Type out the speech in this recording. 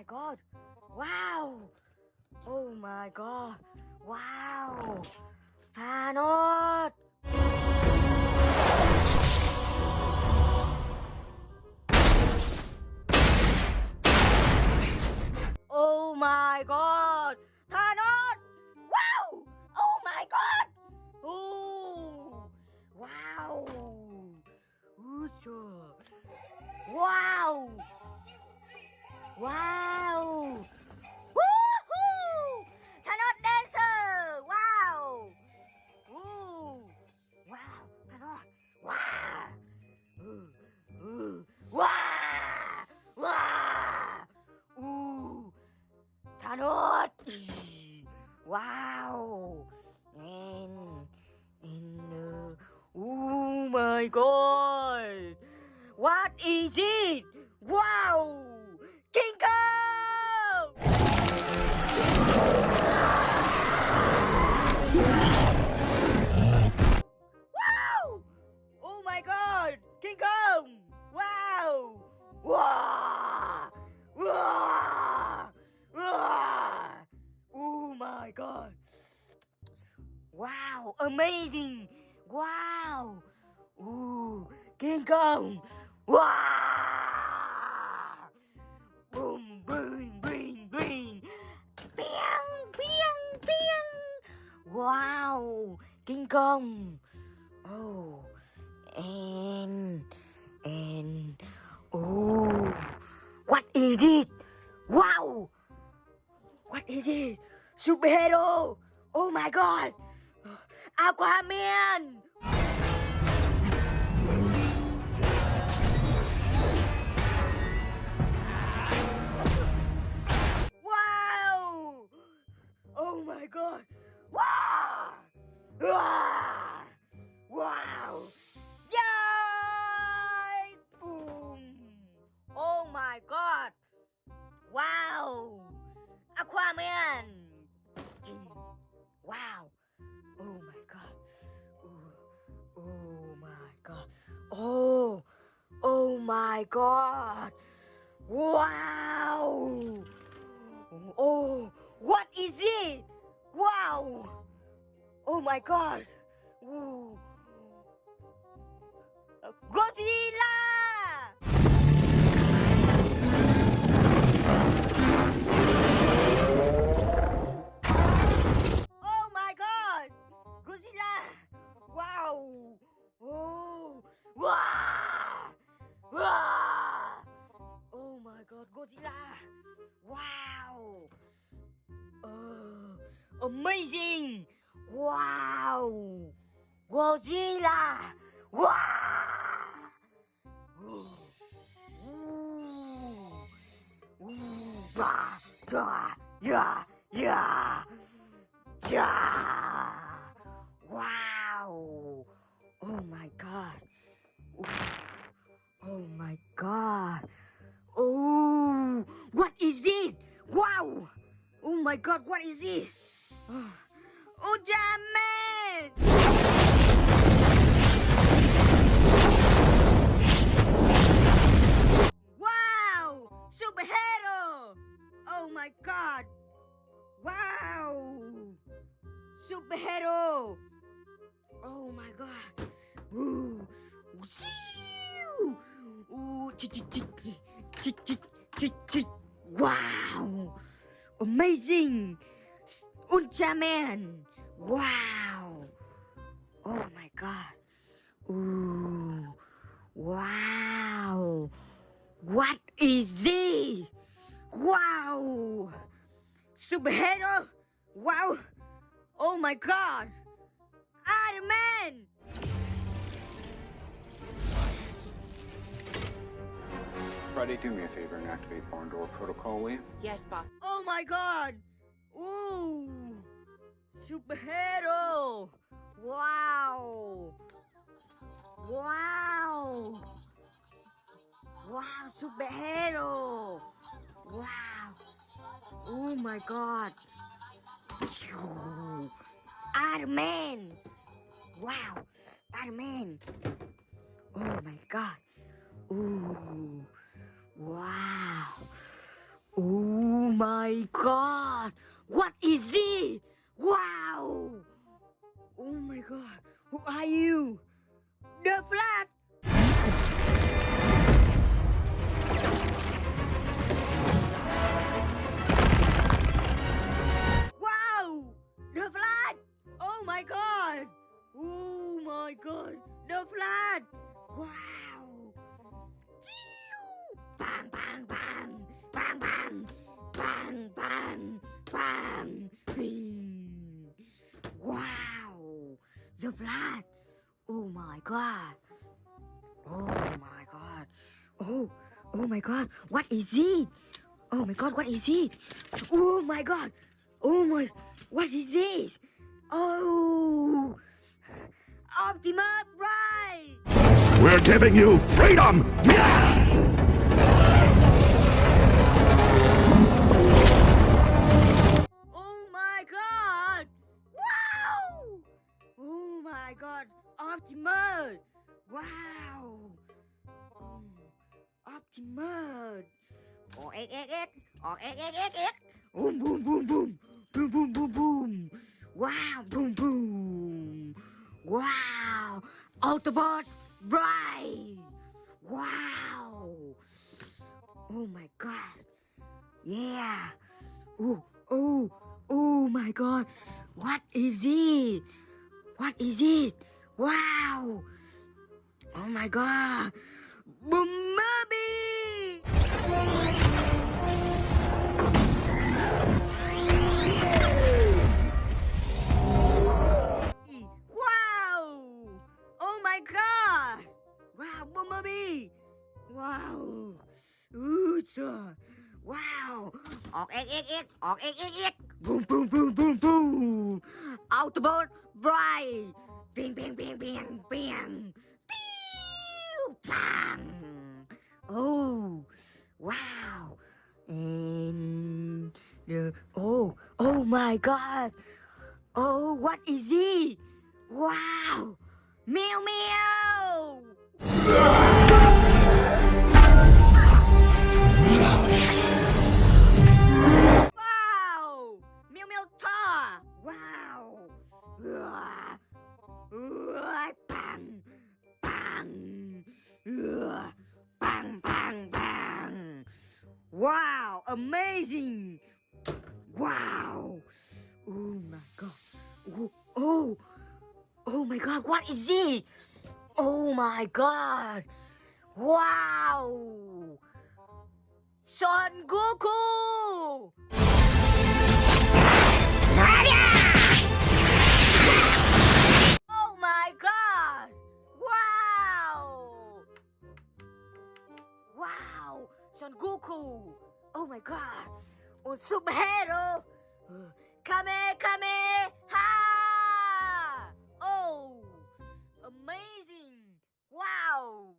my god. Wow. Oh my god. Wow. Thanos. Oh my god. Thanos. Wow. Oh my god. Oh. Wow. Ooh, wow. Wow. Woohoo! Thanos dancer. Wow. Ooh. Wow. Thanos. Wow. Ooh. Ooh. Wow. Wow. Ooh. Thanos. Wow. And oh my god. What is it? Wow. King Kong. Wow. Oh my god. King Kong. Wow. Wow. Wow. Wow. Oh my god. Wow, amazing! Wow! Ooh, King Kong! Wow! Boom, boom, boom, boom! Piang, piang, piang! Wow, King Kong! Oh, and oh, what is it? Wow! What is it? Superhero! Oh my god! Aquaman! Wow! Oh my god! Wow! Wow! Wow! Yay! Boom! Oh my god! Wow! Aquaman! Wow! Oh my god! Oh my god! Oh! Oh my god! Wow! Oh! What is it? Wow! Oh my god! Ooh. Godzilla! Oh my god! Godzilla! Wow! Oh! Wow! Wow! Oh my god, Godzilla! Wow! Amazing! Wow! Godzilla! Wow! Ooh! Ooh! Bah! Ja! Yeah! Yeah! Yeah! Wow! Oh my god! Oh my god! Oh! What is it? Wow! Oh my god, what is it? Ultraman! Wow! Superhero! Oh my god! Wow! Superhero! Oh my god! Ooh! Ooh! Wow! Amazing! Ultraman! Wow! Oh my god! Ooh! Wow! What is this? Wow! Superhero? Wow! Oh my god! Iron Man! Friday, do me a favor and activate barn door protocol, will you? Yes, boss. Oh my god! Ooh! Superhero! Wow! Wow! Wow, superhero! Wow! Oh my god! Iron Man! Wow! Iron Man! Oh my god! Ooh! Wow! Oh my god! What is it? Wow! Oh my god! Who are you? The Flash! Wow! The Flash! Oh my god! Oh my god! The Flash! Wow! Bang bang bang! Bang bang! Bang bang! Bang! Bing! Wow! The Flash! Oh my god! Oh my god! Oh my god! What is it? Oh my god! What is it? Oh my god! Oh my! What is this? Oh! Optimus Prime! We're giving you freedom! Oh my god! Wow! Oh my god! Optimus! Wow! Optimus! Oh, x. Oh, x. Boom, boom, boom, boom. Boom, boom, boom, boom. Wow, boom, boom. Wow. Autobot Ride. Wow. Oh my god. Yeah. Oh my god. What is it? What is it? Wow. Oh my god. Bumblebee! Wow! Oh my god! Wow, Bumblebee! Wow! Sir! Wow! Ọt x. Ọt x. Boom, boom, boom, boom, boom! Autobot Bright! Bing, bing, bing, bing, bing! Pew! Bang! Oh! Wow! And oh my god! Oh, what is it? Wow! Meow meow! Wow! Meow meow Thor! Wow! Bang! Bang! Bang bang bang! Wow! Amazing! Wow! Oh my god! Oh my god! What is it? Oh my god! Wow! Son Goku! Oh my god! Wow! Wow! Son Goku! Oh my god! Oh, superhero! Kamehameha! Oh! Amazing! Wow!